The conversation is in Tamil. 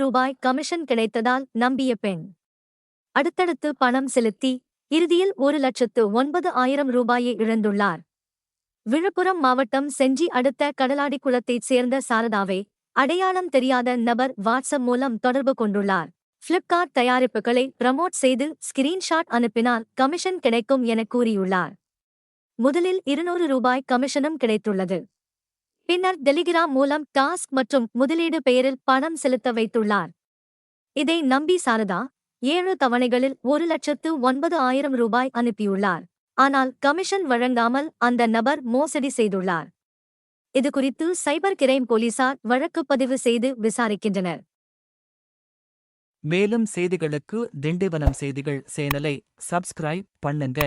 ரூபாய் கமிஷன் கிடைத்ததால் நம்பிய பெண் அடுத்தடுத்து பணம் செலுத்தி இறுதியில் 1,09,000 ரூபாயை இழந்துள்ளார். விழுப்புரம் மாவட்டம் செஞ்சி அடுத்த கடலாடிக்குளத்தைச் சேர்ந்த சாரதாவை அடையாளம் தெரியாத நபர் வாட்ஸ்அப் மூலம் தொடர்பு கொண்டுள்ளார். பிளிப்கார்ட் தயாரிப்புகளை ப்ரமோட் செய்து ஸ்கிரீன்ஷாட் அனுப்பினால் கமிஷன் கிடைக்கும் என கூறியுள்ளார். முதலில் 200 ரூபாய் கமிஷனும் கிடைத்துள்ளது. பின்னர் டெலிகிராம் மூலம் டாஸ்க் மற்றும் முதலீடு பெயரில் பணம் செலுத்த வைத்துள்ளார். இதை நம்பி சாரதா 7 தவணைகளில் 1,09,000 ரூபாய் அனுப்பியுள்ளார். ஆனால் கமிஷன் வழங்காமல் அந்த நபர் மோசடி செய்துள்ளார். இதுகுறித்து சைபர் கிரைம் போலீசார் வழக்கு பதிவு செய்து விசாரிக்கின்றனர். மேலும் செய்திகளுக்கு திண்டிவனம் செய்திகள் சேனலை சப்ஸ்கிரைப் பண்ணுங்க.